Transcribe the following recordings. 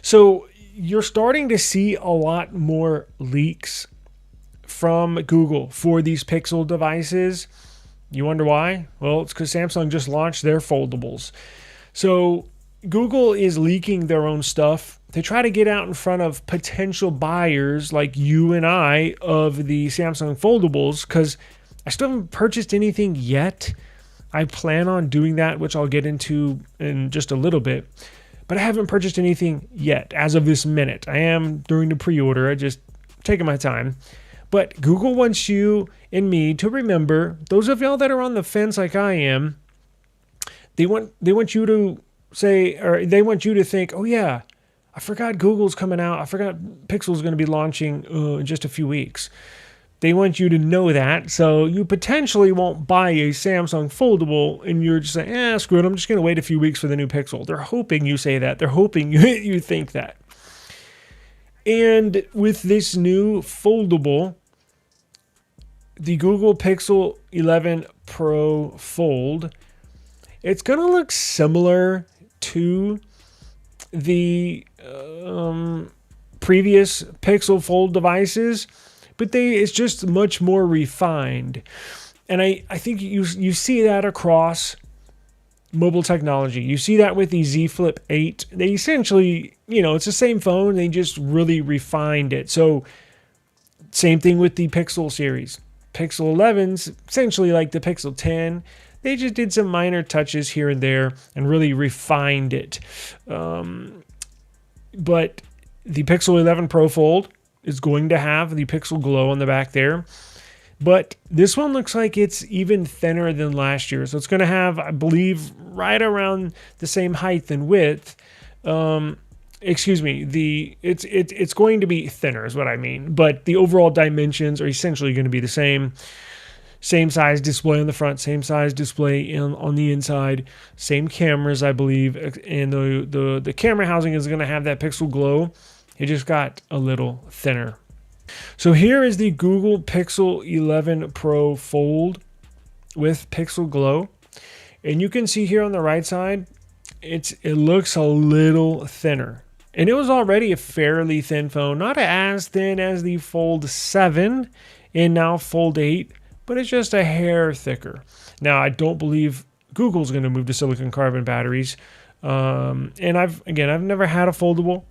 So you're starting to see a lot more leaks from Google for these Pixel devices. You wonder why? Well, it's because Samsung just launched their foldables. So Google is leaking their own stuff to try to get out in front of potential buyers like you and I of the Samsung foldables, because I still haven't purchased anything yet. I plan on doing that, which I'll get into in just a little bit. But I haven't purchased anything yet as of this minute. I am during the pre-order. I just taking my time. But Google wants you and me to remember, those of y'all that are on the fence like I am, they want you to say, or they want you to think, oh yeah, I forgot Google's coming out. I forgot Pixel's going to be launching in just a few weeks. They want you to know that, so you potentially won't buy a Samsung foldable and you're just saying, screw it, I'm just going to wait a few weeks for the new Pixel. They're hoping you say that. They're hoping you think that. And with this new foldable, the Google Pixel 11 Pro Fold, it's going to look similar to the previous Pixel Fold devices, but it's just much more refined. And I think you see that across mobile technology. You see that with the Z Flip 8. They essentially, it's the same phone. They just really refined it. So same thing with the Pixel series. Pixel 11's essentially like the Pixel 10. They just did some minor touches here and there and really refined it. But the Pixel 11 Pro Fold is going to have the Pixel Glow on the back there. But this one looks like it's even thinner than last year. So it's going to have, I believe, right around the same height and width. It's going to be thinner is what I mean. But the overall dimensions are essentially going to be the same. Same size display on the front, same size display on the inside, same cameras, I believe. And the camera housing is going to have that Pixel Glow. It just got a little thinner. So here is the Google Pixel 11 Pro Fold with Pixel Glow. And you can see here on the right side, it looks a little thinner. And it was already a fairly thin phone, not as thin as the Fold 7 and now Fold 8, but it's just a hair thicker. Now, I don't believe Google's going to move to silicon carbon batteries. And I've never had a foldable.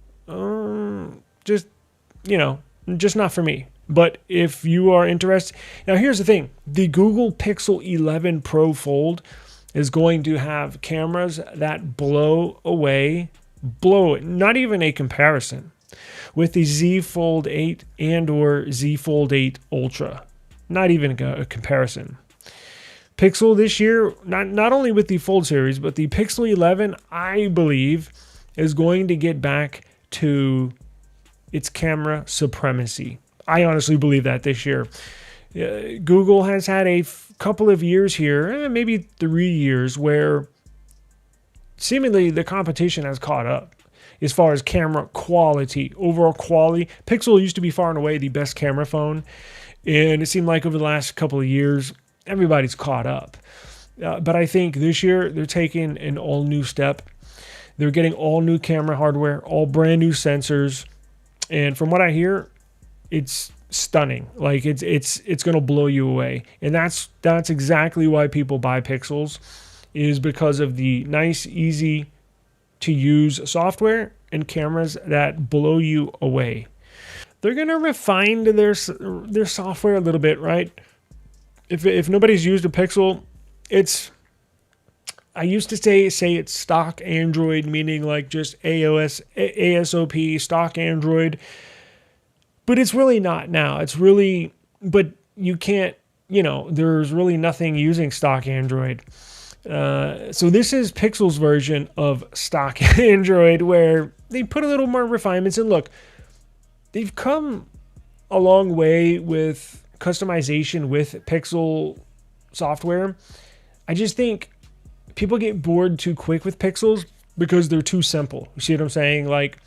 Just not for me. But if you are interested, now here's the thing. The Google Pixel 11 Pro Fold is going to have cameras that blow it, not even a comparison with the Z Fold 8 and or Z Fold 8 Ultra. Not even a comparison. Pixel this year, not only with the Fold series, but the Pixel 11, I believe, is going to get back to its camera supremacy. I honestly believe that this year. Google has had a couple of years here, maybe 3 years, where seemingly the competition has caught up as far as camera quality, overall quality. Pixel used to be far and away the best camera phone, and it seemed like over the last couple of years, everybody's caught up. But I think this year they're taking an all-new step. They're getting all new camera hardware, all brand new sensors. And from what I hear, it's stunning. Like it's going to blow you away. And that's exactly why people buy Pixels, is because of the nice, easy to use software and cameras that blow you away. They're going to refine their software a little bit, right? If nobody's used a Pixel, I used to say it's stock Android, meaning like just ASOP, stock Android. But it's really not now. But you can't, there's really nothing using stock Android. So this is Pixel's version of stock Android, where they put a little more refinements. And look, they've come a long way with customization with Pixel software. I just think people get bored too quick with Pixels because they're too simple. You see what I'm saying? Like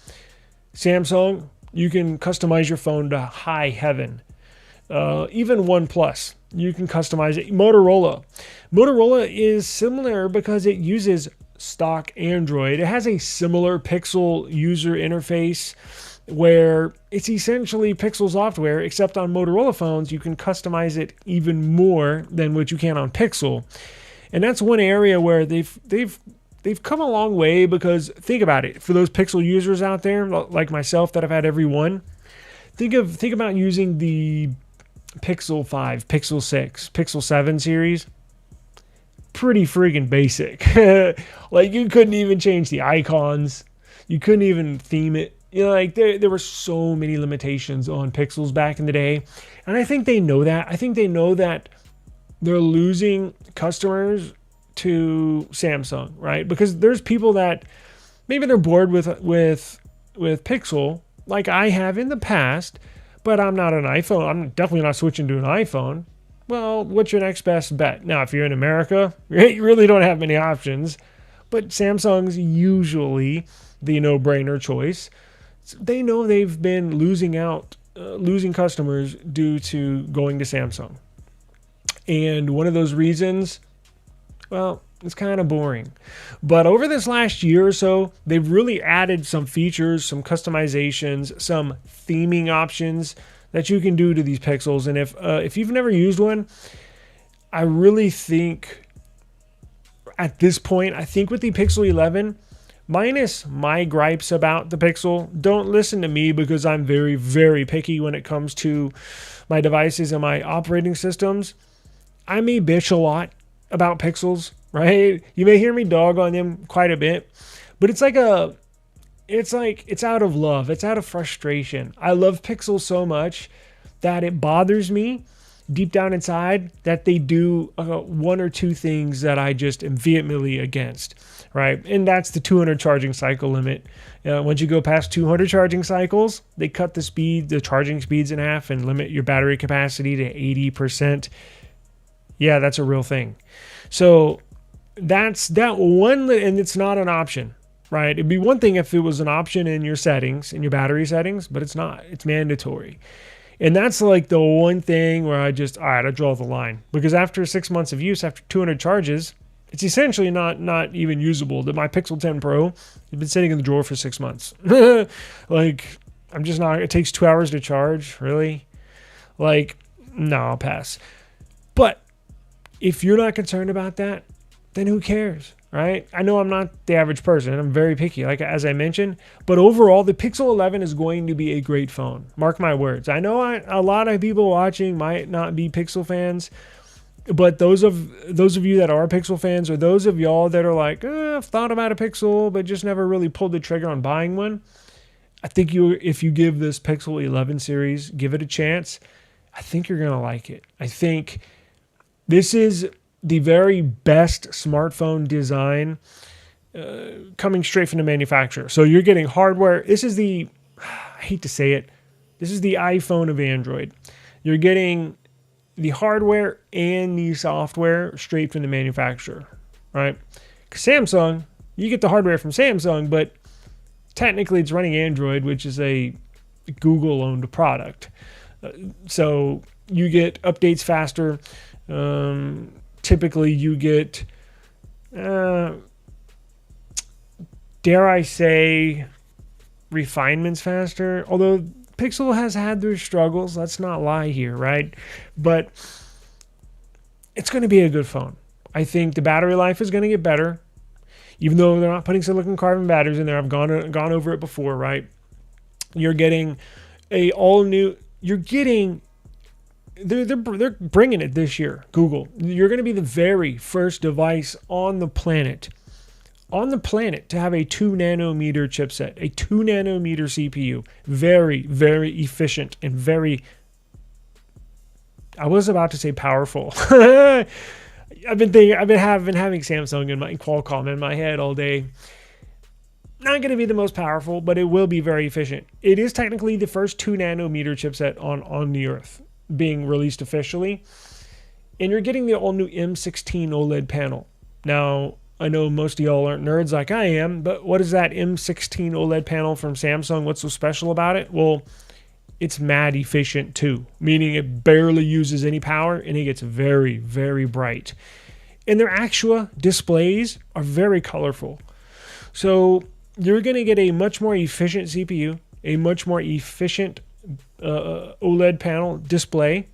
Samsung, you can customize your phone to high heaven. Even OnePlus, you can customize it. Motorola is similar because it uses stock Android, it has a similar Pixel user interface where it's essentially Pixel software, except on Motorola phones, you can customize it even more than what you can on Pixel. And that's one area where they've come a long way, because think about it. For those Pixel users out there, like myself, that have had every one, think about using the Pixel 5, Pixel 6, Pixel 7 series. Pretty friggin' basic. Like, you couldn't even change the icons. You couldn't even theme it. You know, like, there were so many limitations on Pixels back in the day. And I think they know that. I think they know that they're losing customers to Samsung, right? Because there's people that maybe they're bored with Pixel, like I have in the past, but I'm not an iPhone. I'm definitely not switching to an iPhone. Well, what's your next best bet? Now, if you're in America, you really don't have many options, but Samsung's usually the no-brainer choice. They know they've been losing customers due to going to Samsung. And one of those reasons, well, it's kind of boring. But over this last year or so, they've really added some features, some customizations, some theming options that you can do to these Pixels. And if you've never used one, I really think at this point, I think with the Pixel 11, minus my gripes about the Pixel, don't listen to me because I'm very, very picky when it comes to my devices and my operating systems. I may bitch a lot about Pixels, right? You may hear me dog on them quite a bit, but it's out of love. It's out of frustration. I love Pixels so much that it bothers me deep down inside that they do one or two things that I just am vehemently against, right? And that's the 200 charging cycle limit. Once you go past 200 charging cycles, they cut the charging speeds in half and limit your battery capacity to 80%. Yeah, that's a real thing. So that's that one, and it's not an option. Right? It'd be one thing if it was an option in your settings, in your battery settings, but it's not. It's mandatory. And that's like the one thing where I draw the line. Because after 6 months of use, after 200 charges, it's essentially not even usable. My Pixel 10 Pro has been sitting in the drawer for 6 months. Like, I'm just not, it takes 2 hours to charge, really? Like, no, I'll pass. But if you're not concerned about that, then who cares? Right? I know I'm not the average person. I'm very picky, like as I mentioned. But overall, the Pixel 11 is going to be a great phone. Mark my words. I know a lot of people watching might not be Pixel fans, but those of you that are Pixel fans, or those of y'all that are like, I've thought about a Pixel, but just never really pulled the trigger on buying one. I think if you give this Pixel 11 series, give it a chance, I think you're gonna like it. I think this is the very best smartphone design coming straight from the manufacturer. So you're getting hardware. This is I hate to say it, this is the iPhone of Android. You're getting the hardware and the software straight from the manufacturer, right? 'Cause Samsung, you get the hardware from Samsung, but technically it's running Android, which is a Google-owned product. So you get updates faster. Typically you get, dare I say, refinements faster. Although Pixel has had their struggles, let's not lie here, right? But it's going to be a good phone. I think the battery life is going to get better, even though they're not putting silicon carbon batteries in there. I've gone over it before, right? You're getting they're bringing it this year. Google, you're going to be the very first device on the planet to have a 2 nanometer chipset, a 2 nanometer CPU. Very, very efficient and very, I was about to say powerful. I've been having Samsung and Qualcomm in my head all day. Not going to be the most powerful, but it will be very efficient. It is technically the first 2 nanometer chipset on the earth being released officially. And you're getting the all-new M16 OLED panel. Now, I know most of y'all aren't nerds like I am, but what is that M16 OLED panel from Samsung? What's so special about it? Well, it's mad efficient too, meaning it barely uses any power and it gets very, very bright. And their Actua displays are very colorful. So you're going to get a much more efficient CPU, a much more efficient OLED panel display.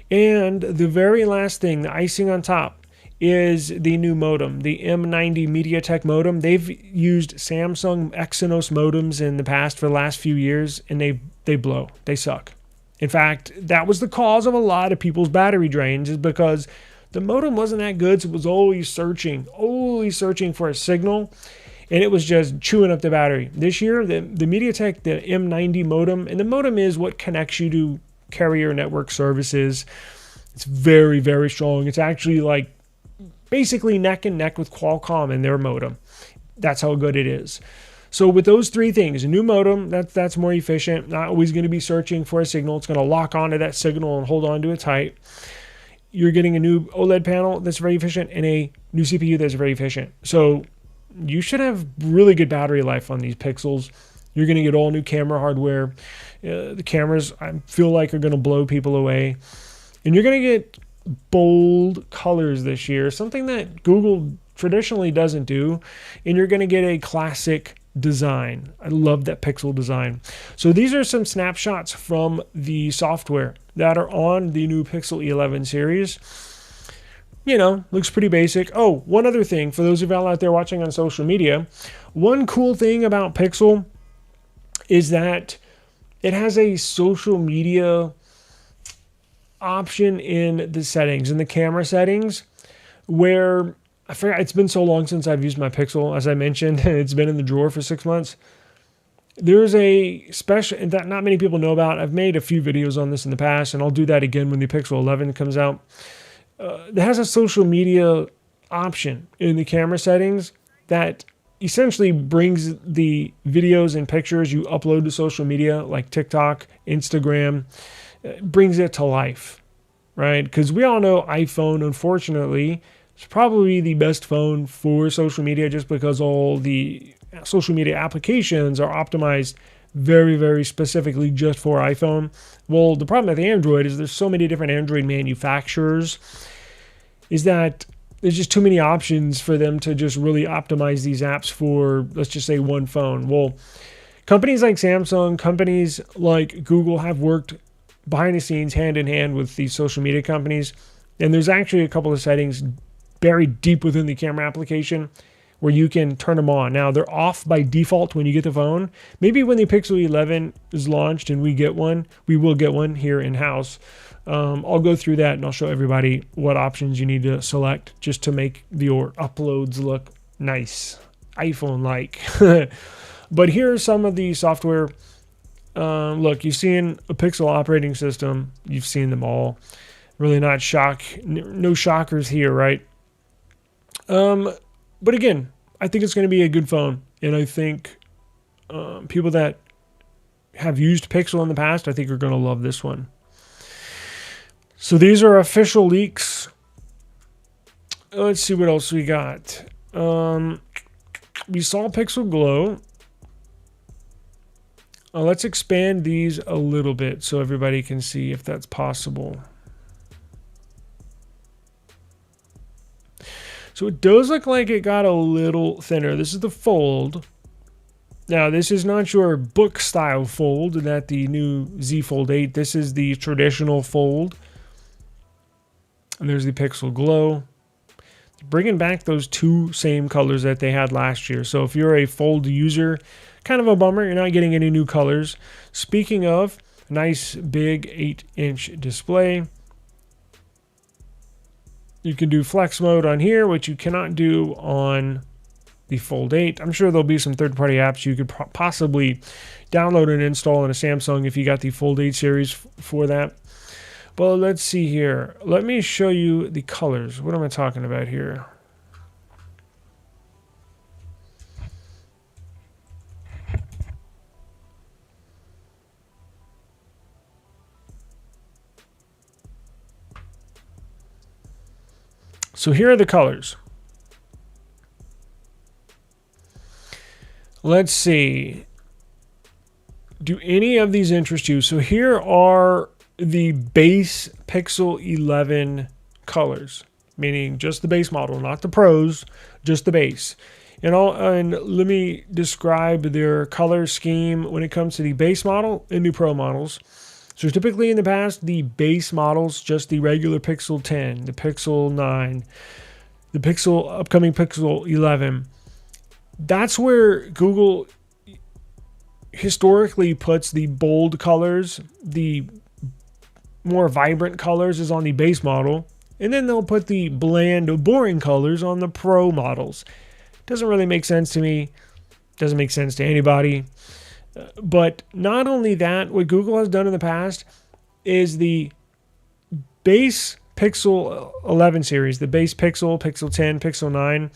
And the very last thing, the icing on top, is the new modem, the M90 MediaTek modem. They've used Samsung Exynos modems in the past for the last few years, and they blow. They suck. In fact, that was the cause of a lot of people's battery drains, is because the modem wasn't that good, so it was always searching for a signal, and it was just chewing up the battery. This year, the MediaTek, the M90 modem, and the modem is what connects you to carrier network services. It's very, very strong. It's actually like basically neck and neck with Qualcomm and their modem. That's how good it is. So with those three things, a new modem, that's more efficient, not always going to be searching for a signal. It's going to lock onto that signal and hold on to it tight. You're getting a new OLED panel that's very efficient and a new CPU that's very efficient. So you should have really good battery life on these Pixels. You're going to get all new camera hardware. The cameras, I feel like, are going to blow people away. And you're going to get bold colors this year, something that Google traditionally doesn't do. And you're going to get a classic design. I love that Pixel design. So these are some snapshots from the software that are on the new Pixel 11 series. You know, looks pretty basic. Oh, one other thing for those of y'all out there watching on social media, one cool thing about Pixel is that it has a social media option in the settings, in the camera settings, where I forgot, it's been so long since I've used my Pixel, as I mentioned, it's been in the drawer for 6 months. There's a special that not many people know about. I've made a few videos on this in the past, and I'll do that again when the Pixel 11 comes out. It has a social media option in the camera settings that essentially brings the videos and pictures you upload to social media like TikTok, Instagram, brings it to life, right? Because we all know iPhone, unfortunately, is probably the best phone for social media just because all the social media applications are optimized very, very specifically just for iPhone. Well, the problem with Android is there's so many different Android manufacturers is that there's just too many options for them to just really optimize these apps for, let's just say, one phone. Well, companies like Samsung, companies like Google have worked behind the scenes hand in hand with these social media companies. And there's actually a couple of settings buried deep within the camera application where you can turn them on. Now, they're off by default when you get the phone. Maybe when the Pixel 11 is launched and we will get one here in-house. I'll go through that and I'll show everybody what options you need to select just to make your uploads look nice, iPhone-like. But here are some of the software. Look, you've seen a Pixel operating system. You've seen them all. Really not no shockers here, right? But again, I think it's going to be a good phone. And I think people that have used Pixel in the past, I think are going to love this one. So these are official leaks. Let's see what else we got. We saw Pixel Glow. Let's expand these a little bit so everybody can see if that's possible. So it does look like it got a little thinner. This is the Fold. Now, this is not your book style Fold that the new Z Fold 8. This is the traditional Fold. And there's the Pixel Glow. Bringing back those two same colors that they had last year. So if you're a Fold user, kind of a bummer. You're not getting any new colors. Speaking of, nice big 8-inch display. You can do flex mode on here, which you cannot do on the Fold 8. I'm sure there'll be some third-party apps you could possibly download and install on a Samsung if you got the Fold 8 series for that. But let's see here. Let me show you the colors. What am I talking about here? So here are the colors. Let's see. Do any of these interest you? So here are the base Pixel 11 colors. meaning just the base model, not the Pros, just the base. And let me describe their color scheme when it comes to the base model and the Pro models. So typically in the past, the base models, just the regular Pixel 10, the Pixel 9, the upcoming Pixel 11, that's where Google historically puts the bold colors, the more vibrant colors is on the base model, and then they'll put the bland, boring colors on the Pro models. Doesn't really make sense to me. Doesn't make sense to anybody. But not only that, what Google has done in the past is the base Pixel 11 series, the base Pixel, Pixel 10, Pixel 9,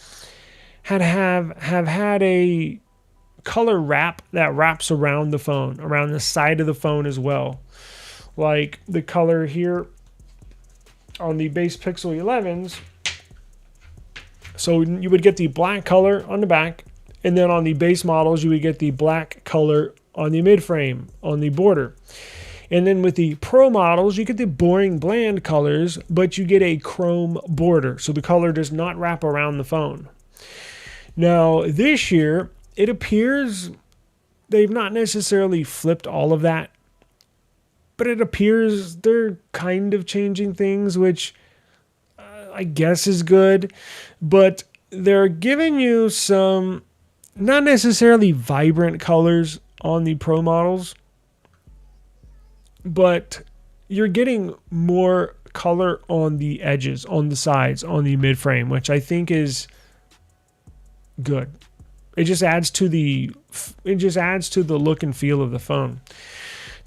have had a color wrap that wraps around the phone, around the side of the phone as well. Like the color here on the base Pixel 11s. So you would get the black color on the back, and then on the base models, you would get the black color on the mid-frame, on the border. And then with the Pro models, you get the boring, bland colors, but you get a chrome border. So the color does not wrap around the phone. Now, this year, it appears they've not necessarily flipped all of that, but it appears they're kind of changing things, which I guess is good, but they're giving you some not necessarily vibrant colors on the Pro models, but you're getting more color on the edges, on the sides, on the mid-frame, which I think is good. It just adds to the look and feel of the phone.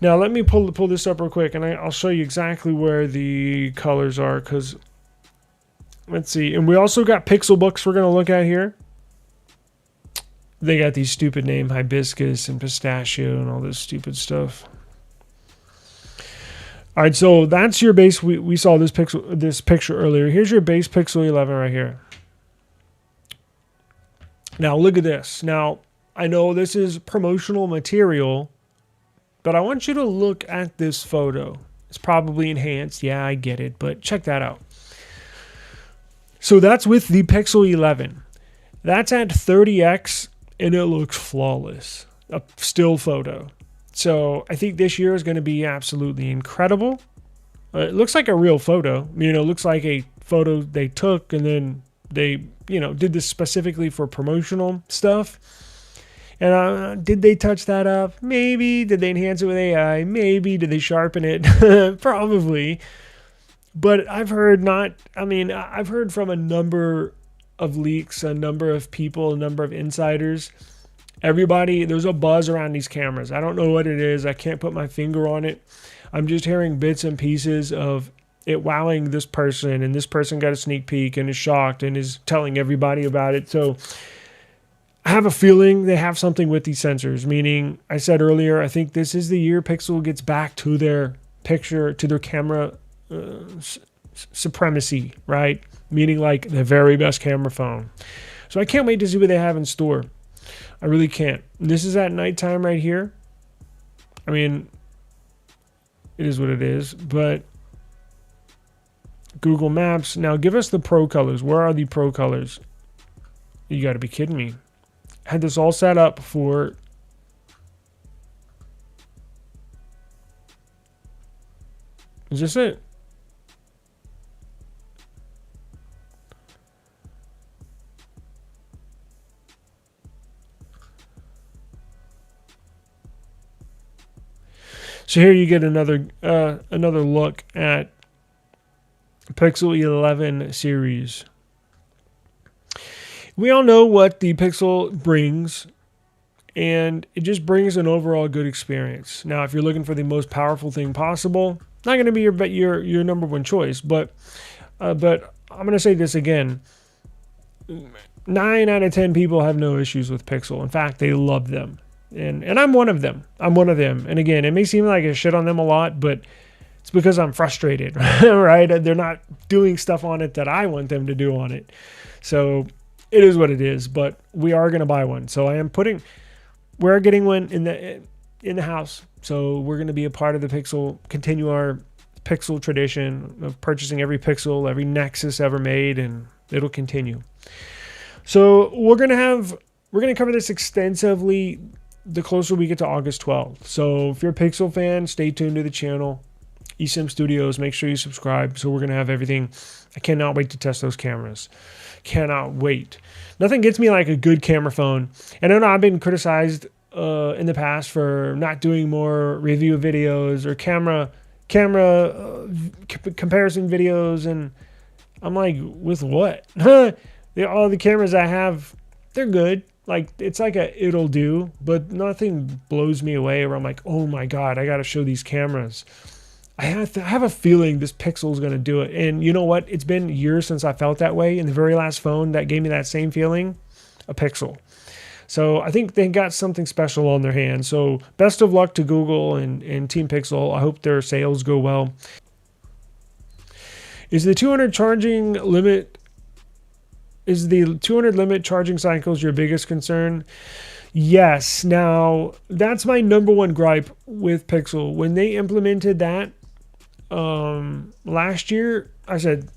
Now let me pull this up real quick, and I'll show you exactly where the colors are, because let's see. And we also got Pixel books we're going to look at here. They got these stupid name, hibiscus and pistachio and all this stupid stuff. All right, so that's your base. We saw this picture earlier. Here's your base Pixel 11 right here. Now look at this. Now I know this is promotional material, but I want you to look at this photo. It's probably enhanced. Yeah, I get it, but check that out. So that's with the Pixel 11. That's at 30x, and it looks flawless. A still photo. So I think this year is going to be absolutely incredible. It looks like a real photo. It looks like a photo they took, and then they, did this specifically for promotional stuff. And did they touch that up? Maybe. Did they enhance it with AI? Maybe. Did they sharpen it? Probably. But I've heard from a number of leaks, a number of people, a number of insiders. Everybody, there's a buzz around these cameras. I don't know what it is. I can't put my finger on it. I'm just hearing bits and pieces of it wowing this person, and this person got a sneak peek and is shocked and is telling everybody about it. So I have a feeling they have something with these sensors, meaning I said earlier, I think this is the year Pixel gets back to their camera supremacy, right? Meaning like the very best camera phone. So I can't wait to see what they have in store. I really can't. This is at nighttime right here. I mean, it is what it is, but Google Maps. Now give us the Pro colors. Where are the Pro colors? You got to be kidding me. I had this all set up for is this it? So here you get another look at Pixel 11 series. We all know what the Pixel brings, and it just brings an overall good experience. Now, if you're looking for the most powerful thing possible, not going to be your number one choice, but I'm going to say this again. 9 out of 10 people have no issues with Pixel. In fact, they love them. And I'm one of them. And again, it may seem like I shit on them a lot, but it's because I'm frustrated, right? They're not doing stuff on it that I want them to do on it. So it is what it is, but we are going to buy one. So we're getting one in the house. So we're going to be a part of the Pixel, continue our Pixel tradition of purchasing every Pixel, every Nexus ever made, and it'll continue. So we're gonna cover this extensively the closer we get to August 12th. So if you're a Pixel fan, stay tuned to the channel. eSIMstudios, make sure you subscribe. So we're gonna have everything. I cannot wait to test those cameras. Cannot wait. Nothing gets me like a good camera phone. And I know I've been criticized in the past for not doing more review videos or camera comparison videos, and I'm like, with what? All the cameras I have, they're good. Like, it's like it'll do, but nothing blows me away where I'm like, oh my God, I got to show these cameras. I have a feeling this Pixel is going to do it. And you know what? It's been years since I felt that way. And the very last phone that gave me that same feeling, a Pixel. So I think they got something special on their hands. So best of luck to Google and Team Pixel. I hope their sales go well. Is the 200 limit charging cycles your biggest concern? Yes. Now, that's my number one gripe with Pixel. When they implemented that last year, I said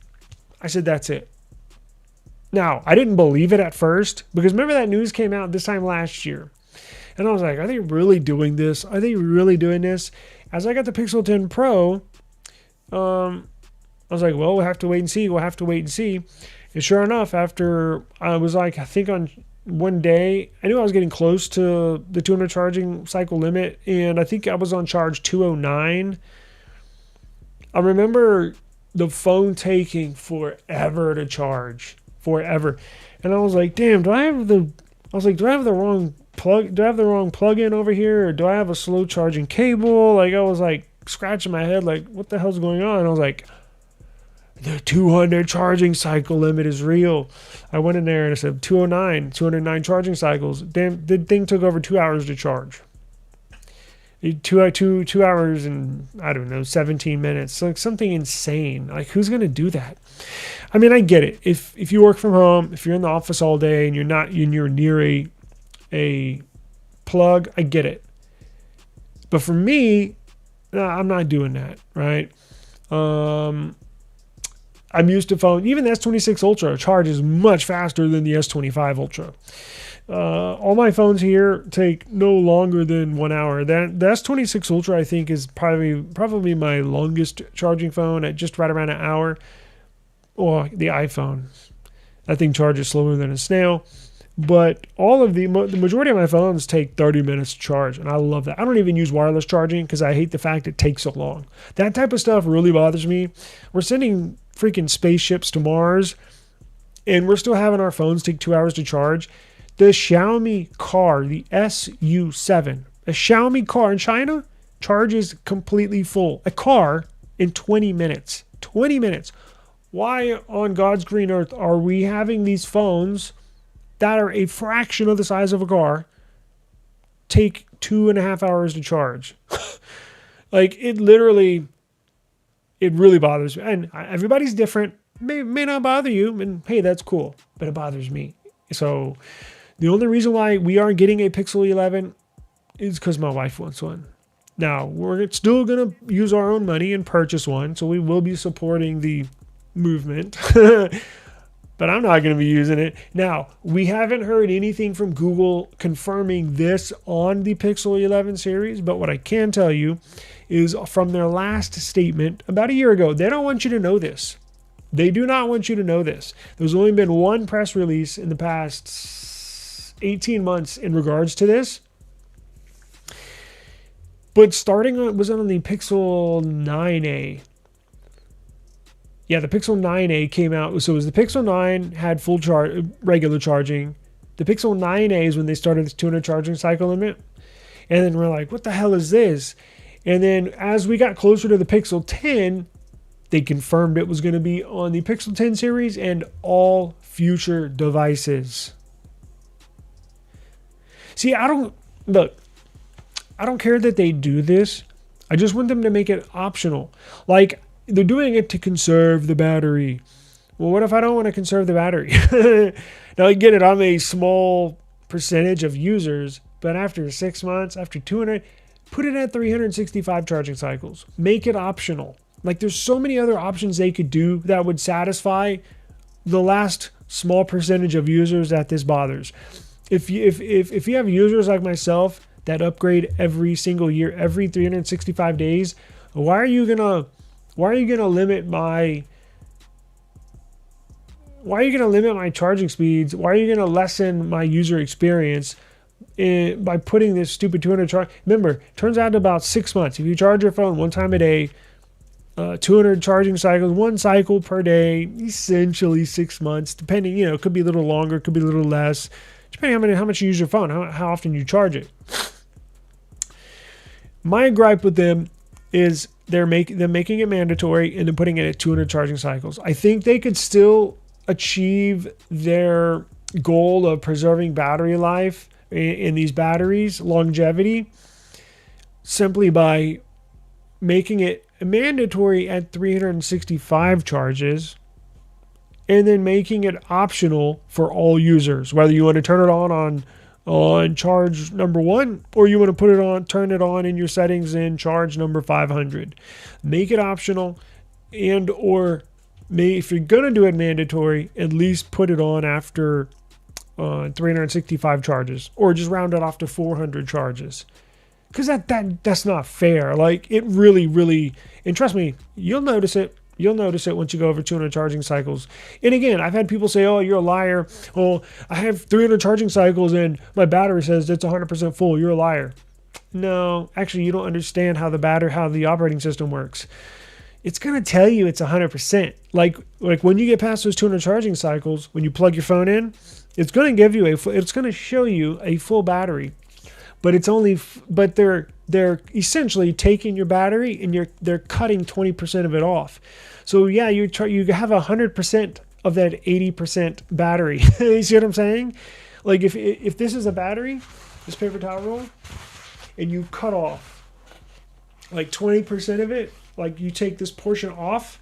that's it. Now, I didn't believe it at first, because remember that news came out this time last year. And I was like, are they really doing this? Are they really doing this? As I got the Pixel 10 Pro, I was like, well, we'll have to wait and see. We'll have to wait and see. And sure enough, after I was like, I think on one day, I knew I was getting close to the 200 charging cycle limit. And I think I was on charge 209. I remember the phone taking forever to charge. Forever. And I was like, damn, do I have the wrong plug? Do I have the wrong plug-in over here? Or do I have a slow charging cable? Like, I was like scratching my head, like, what the hell's going on? And I was like, the 200 charging cycle limit is real. I went in there and I said 209 charging cycles. Damn, the thing took over 2 hours to charge. 2 hours and, I don't know, 17 minutes. Like, something insane. Like, who's going to do that? I mean, I get it. If you work from home, if you're in the office all day and you're near a plug, I get it. But for me, I'm not doing that, right? I'm used to phone. Even the S26 Ultra charges much faster than the S25 Ultra. All my phones here take no longer than 1 hour. The S26 Ultra, I think, is probably my longest charging phone at just right around an hour. Or the iPhone. That thing charges slower than a snail. But the majority of my phones take 30 minutes to charge, and I love that. I don't even use wireless charging because I hate the fact it takes so long. That type of stuff really bothers me. We're sending freaking spaceships to Mars, and we're still having our phones take 2 hours to charge. The Xiaomi car, the SU7, a Xiaomi car in China charges completely full. A car in 20 minutes. 20 minutes. Why on God's green earth are we having these phones that are a fraction of the size of a car take 2.5 hours to charge? Like, it really bothers me. And everybody's different. May not bother you, and hey, that's cool, but it bothers me. So the only reason why we aren't getting a Pixel 11 is because my wife wants one. Now, we're still going to use our own money and purchase one, so we will be supporting the movement. But I'm not going to be using it. Now, we haven't heard anything from Google confirming this on the Pixel 11 series, but what I can tell you is from their last statement about a year ago, they don't want you to know this. They do not want you to know this. There's only been one press release in the past 18 months in regards to this. But starting was on the Pixel 9a. Yeah, the Pixel 9a came out. So it was the Pixel 9 had full regular charging. The Pixel 9a is when they started the 200 charging cycle limit. And then we're like, what the hell is this? And then as we got closer to the Pixel 10, they confirmed it was going to be on the Pixel 10 series and all future devices. See, I don't care that they do this. I just want them to make it optional. Like, they're doing it to conserve the battery. Well, what if I don't want to conserve the battery? Now, I get it. I'm a small percentage of users, but after 6 months, after 200, put it at 365 charging cycles. Make it optional. Like there's so many other options they could do that would satisfy the last small percentage of users that this bothers. If you have users like myself that upgrade every single year, every 365 days, why are you gonna limit my charging speeds? Why are you gonna lessen my user experience by putting this stupid 200 charge? Remember, turns out in about 6 months, if you charge your phone one time a day, 200 charging cycles, 1 cycle per day, essentially 6 months, depending, it could be a little longer, it could be a little less, depending on how much you use your phone, how often you charge it. My gripe with them is they're making it mandatory and then putting it at 200 charging cycles. I think they could still achieve their goal of preserving battery life in these batteries, longevity, simply by making it mandatory at 365 charges and then making it optional for all users, whether you want to turn it on charge number 1 or you want to turn it on in your settings in charge number 500. Make it optional, and or if you're going to do it mandatory, at least put it on after 365 charges, or just round it off to 400 charges. Because that's not fair. Like, it really, and trust me, you'll notice it. You'll notice it once you go over 200 charging cycles. And again, I've had people say, "Oh, you're a liar. Oh, I have 300 charging cycles and my battery says it's 100% full. You're a liar." No, actually, you don't understand how the operating system works. It's going to tell you it's 100%. Like when you get past those 200 charging cycles, when you plug your phone in, it's going to show you a full battery. But they're essentially taking your battery and they're cutting 20% of it off. So yeah, you have 100% of that 80% battery. You see what I'm saying? Like if this is a battery, this paper towel roll, and you cut off like 20% of it, like you take this portion off.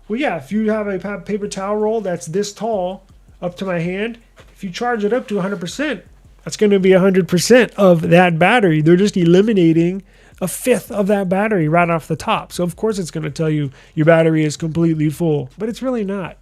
Well, yeah, if you have a paper towel roll that's this tall up to my hand, if you charge it up to 100%, that's going to be 100% of that battery. They're just eliminating a fifth of that battery right off the top. So of course it's going to tell you your battery is completely full, but it's really not.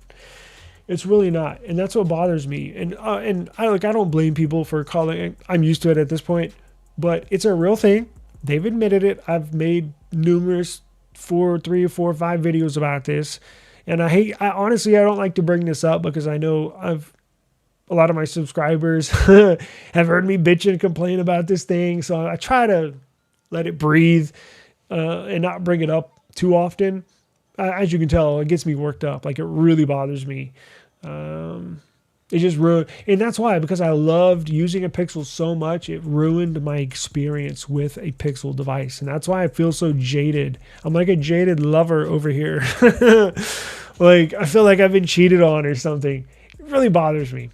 It's really not, and that's what bothers me. And I don't blame people for calling. I'm used to it at this point, but it's a real thing. They've admitted it. I've made numerous 3 or 4 or 5 videos about this, and I honestly don't like to bring this up because I know a lot of my subscribers have heard me bitch and complain about this thing. So I try to let it breathe and not bring it up too often. As you can tell, it gets me worked up. Like, it really bothers me. It just ruined. And that's why, because I loved using a Pixel so much, it ruined my experience with a Pixel device. And that's why I feel so jaded. I'm like a jaded lover over here. Like, I feel like I've been cheated on or something. It really bothers me.